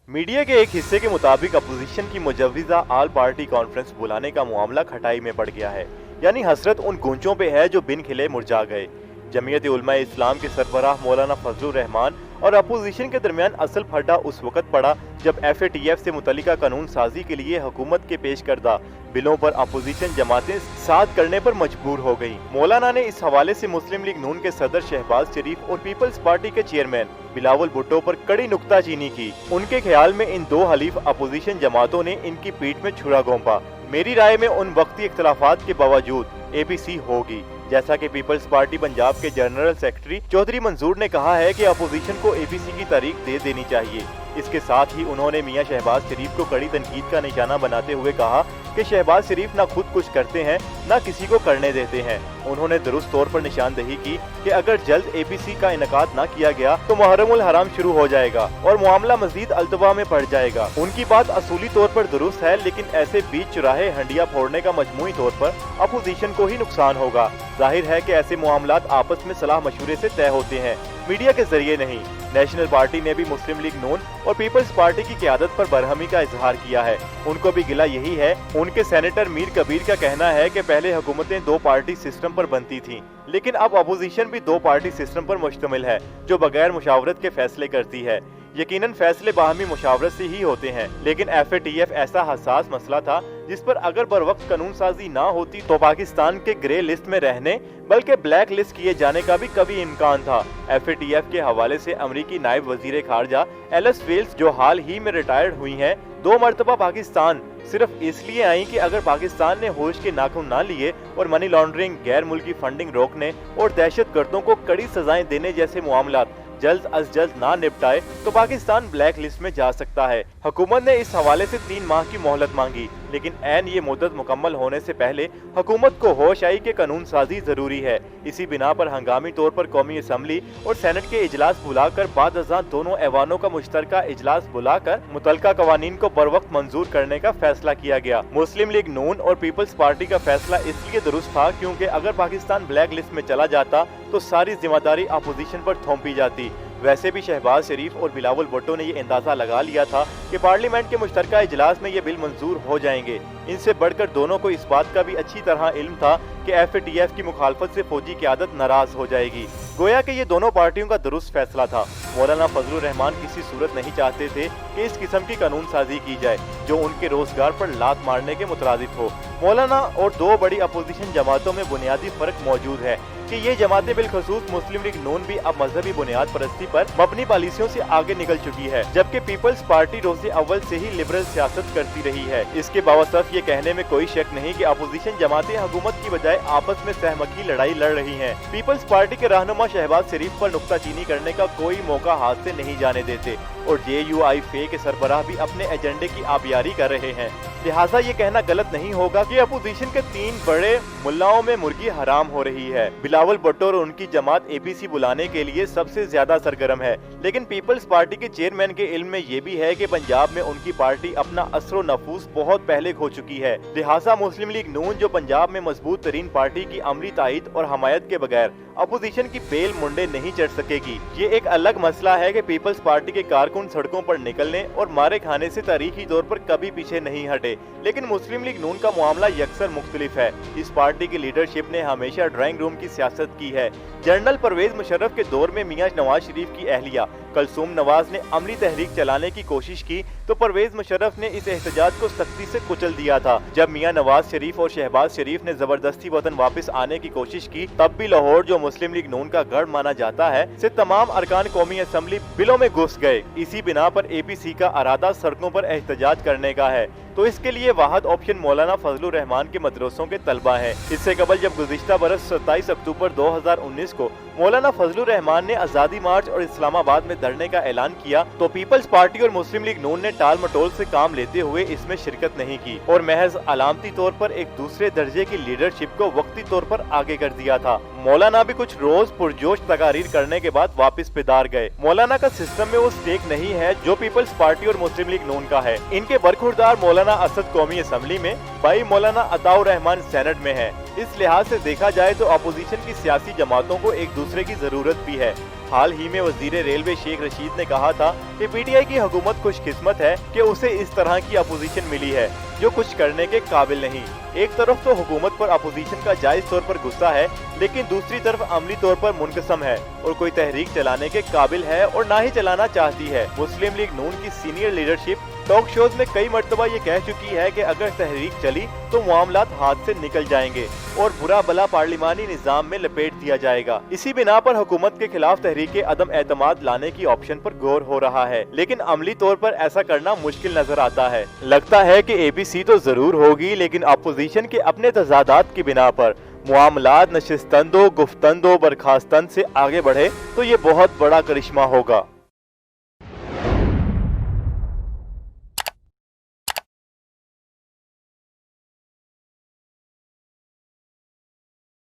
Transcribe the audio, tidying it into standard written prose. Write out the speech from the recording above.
Media के एक हिस्से के मुताबिक अपोजिशन की मुजव्विजा आल पार्टी कॉन्फ्रेंस बुलाने का मामला खटाई में पड़ गया है। यानी हसरत उन गूंजों पे है जो बिन खिले मुरझा गए। जमीयत उलमा इस्लाम के सरबराह मौलाना फजलुर रहमान और अपोजिशन के दरमियान असल फड्डा उस वक्त पड़ा जब FATF से मुतल्लिका कानून साजी के लिए हुकूमत के पेश करदा बिलों पर अपोजिशन जमातें साथ करने पर मजबूर हो गईं। मौलाना ने इस हवाले से मुस्लिम लीग नून के सदर शहबाज शरीफ और पीपल्स पार्टी के चेयरमैन बिलावल भुट्टो पर कड़ी नुक्ताचीनी की। उनके ख्याल में इन दो हलीफ अपोजिशन जमातों ने इनकी पीठ में छुरा घोंपा। मेरी राय में उन वक्ती इख्तलाफात के बावजूद APC होगी। जैसा कि पीपल्स पार्टी पंजाब के जनरल सेक्रेटरी चौधरी मंजूर ने कहा है कि अपोजिशन को APC की तारीख दे देनी चाहिए। इसके साथ ही उन्होंने मियां शहबाज शरीफ को कड़ी तनकीद का निशाना बनाते हुए कहा कि शहबाज शरीफ ना खुद कुछ करते हैं ना किसी को करने देते हैं। उन्होंने दुरुस्त तौर पर निशानदेही की कि अगर जल्द APC का इनकाद ना किया गया तो मुहर्रम उल हराम शुरू हो जाएगा और मामला मजीद अल्तबा में पड़ जाएगा। उनकी बात असूली तौर पर दुरुस्त है, लेकिन ऐसे बीच चुराहे हंडिया फोड़ने का मजमूई तौर पर अपोजिशन को ही नुकसान होगा। जाहिर है कि ऐसे मामलात आपस में सलाह मशवरे से तय होते हैं, मीडिया के जरिए नहीं। नेशनल पार्टी ने भी मुस्लिम लीग नून और पीपल्स पार्टी की क़यादत पर बरहमी का इजहार किया है। उनको भी गिला यही है। उनके सेनेटर मीर कबीर का कहना है कि पहले हुकूमतें दो पार्टी सिस्टम पर बनती थीं, लेकिन अब अपोजिशन भी दो पार्टी सिस्टम पर मुश्तमिल है जो बगैर मुशावरत के फैसले करती है। यकीनन फैसले बाहमी मुशावरत से ही होते हैं, लेकिन FATF ऐसा हसास मसला था जिस पर अगर बरवक्त कानून साजी ना होती तो पाकिस्तान के ग्रे लिस्ट में रहने बल्कि ब्लैक लिस्ट किए जाने का भी कभी इम्कान था। FATF के हवाले से अमरीकी नायब वजीर खारजा एलिस वेल्स जो हाल ही में रिटायर्ड हुई हैं, 2 मरतबा पाकिस्तान सिर्फ इसलिए आई कि अगर पाकिस्तान ने होश के नाखून ना लिए और मनी लॉन्ड्रिंग, गैर मुल्की फंडिंग रोकने और दहशत गर्दों को कड़ी सजाएं देने जैसे मामलात जल्द अज जल्द ना निपटाए तो पाकिस्तान ब्लैक लिस्ट में जा सकता है। हुकूमत ने इस हवाले से 3 माह की मोहलत मांगी, लेकिन ऐन ये मुद्दत मुकम्मल होने से पहले हुकूमत को होश आई कि कानून साजी जरूरी है। इसी बिना पर हंगामी तौर पर कौमी असम्बली और सेनेट के इजलास बुलाकर बाद अज़ां दोनों ऐवानों का मुश्तरका इजलास बुलाकर मुतल्लिका कवानीन को बर वक्त मंजूर करने का फैसला किया गया। मुस्लिम लीग नून और पीपल्स पार्टी का फैसला इसलिए दुरुस्त था क्योंकि अगर पाकिस्तान ब्लैक लिस्ट में चला जाता तो सारी जिम्मेदारी अपोजिशन पर थोपी जाती। वैसे भी शहबाज शरीफ और बिलावल भुट्टो ने ये अंदाजा लगा लिया था कि पार्लियामेंट के मुश्तरका इजलास में ये बिल मंजूर हो जाएंगे। इनसे बढ़कर दोनों को इस बात का भी अच्छी तरह इल्म था कि FATF की मुखालफत से फौजी क़यादत नाराज हो जाएगी। गोया कि ये दोनों पार्टियों का दुरुस्त फैसला था। मौलाना फजलुर रहमान किसी सूरत नहीं चाहते थे कि इस किस्म की कानून साजी की जाए जो उनके रोजगार पर लात मारने के मुतरादिफ हो। मौलाना और 2 बड़ी अपोजिशन जमातों में बुनियादी फर्क मौजूद है कि ये जमातें बिलखसूस मुस्लिम लीग नून भी अब मजहबी बुनियाद परस्ती पर मबनी पॉलिसियों से आगे निकल चुकी है, जबकि पीपल्स पार्टी रोज़े अव्वल से ही लिबरल सियासत करती रही है। इसके बावजूद ये कहने में कोई शक नहीं कि अपोजिशन जमातें हुकूमत की बजाय आपस में सहमकी लड़ाई लड़ रही हैं। पीपल्स पार्टी के रहनुमा शहबाज शरीफ पर नुक्ताचीनी करने का कोई मौका हाथ से नहीं जाने देते और JUI के सरबराह भी अपने एजेंडे की आबियारी कर रहे हैं। लिहाजा ये कहना गलत नहीं होगा कि अपोजिशन के 3 बड़े मुल्लाओं में मुर्गी हराम हो रही है। बिलावल भुट्टो और उनकी जमात APC बुलाने के लिए सबसे ज्यादा सरगर्म है, लेकिन पीपल्स पार्टी के चेयरमैन के इल्म में ये भी है कि पंजाब में उनकी पार्टी अपना असर नफूस बहुत पहले खो चुकी है। लिहाजा मुस्लिम लीग नून जो पंजाब में मजबूत तरीन पार्टी की अमली तायद और हमायत के बगैर अपोजिशन की बेल मुंडे नहीं चढ़ सकेगी। ये एक अलग मसला है कि पीपल्स पार्टी के कारकुन सड़कों पर निकलने और मारे खाने से तारीखी तौर पर कभी पीछे नहीं हटे, लेकिन मुस्लिम लीग नून का मामला यकसर मुख्तलिफ है। इस पार्टी की लीडरशिप ने हमेशा ड्राइंग रूम की सियासत की है। जनरल परवेज मुशर्रफ के दौर में मियां नवाज शरीफ की अहलिया कलसूम नवाज ने अमली तहरीक चलाने की कोशिश की तो परवेज मुशर्रफ ने इस एहतजाज को सख्ती से कुचल दिया था। जब मियां नवाज शरीफ और शहबाज शरीफ ने जबरदस्ती वतन वापस आने की कोशिश की तब भी लाहौर जो मुस्लिम लीग नून का गढ़ माना जाता है से तमाम अरकान कौमी असम्बली बिलों में घुस गए। इसी बिना पर APC का इरादा सड़कों पर एहतजाज करने का है, तो इसके लिए वाहिद ऑप्शन मौलाना फजलुर रहमान के मदरसों के तलबा है। इससे कबल जब गुज़िश्ता बरस 27 अक्टूबर 2019 को मौलाना फजलुर रहमान ने आज़ादी मार्च और इस्लामाबाद में धरने का ऐलान किया तो पीपल्स पार्टी और मुस्लिम लीग नून ने टाल मटोल से काम लेते हुए इसमें शिरकत नहीं की और महज अलामती तौर पर एक दूसरे दर्जे की लीडरशिप को वक्ती तौर पर आगे कर दिया था। मौलाना भी कुछ रोज पुरजोश तकारीर करने के बाद वापस पिदार गए। मौलाना का सिस्टम में वो स्टेक नहीं है जो पीपल्स पार्टी और मुस्लिम लीग नून का है। इनके बरखुरदार मौलाना असद कौमी असम्बली में, भाई मौलाना अताउर रहमान सेनेट में है। इस लिहाज से देखा जाए तो अपोजिशन की सियासी जमातों को एक दूसरे की जरूरत भी है। हाल ही में वजीर रेलवे शेख रशीद ने कहा था कि पीटीआई की हुकूमत खुशकिस्मत है कि उसे इस तरह की अपोजिशन मिली है जो कुछ करने के काबिल नहीं। एक तरफ तो हुकूमत पर अपोजिशन का जायज तौर पर गुस्सा है, लेकिन दूसरी तरफ अमली तौर पर मुनकसम है और कोई तहरीक चलाने के काबिल है और ना ही चलाना चाहती है। मुस्लिम लीग नून की सीनियर लीडरशिप टॉक शोज में कई मर्तबा ये कह चुकी है कि अगर तहरीक चली तो मामलात हाथ से निकल जाएंगे और बुरा भला पार्लिमानी निजाम में लपेट दिया जाएगा। इसी बिना पर हुकूमत के खिलाफ तहरीक अदम एतमाद लाने की ऑप्शन पर गौर हो रहा है, लेकिन अमली तौर पर ऐसा करना मुश्किल नजर आता है। लगता है कि एपीसी तो जरूर होगी, लेकिन अपोजिशन के अपने तजादात की बिना पर मामलात नशिस्तंदो गुफ्तंदो बर्खास्तन से आगे बढ़े तो ये बहुत बड़ा करिश्मा होगा।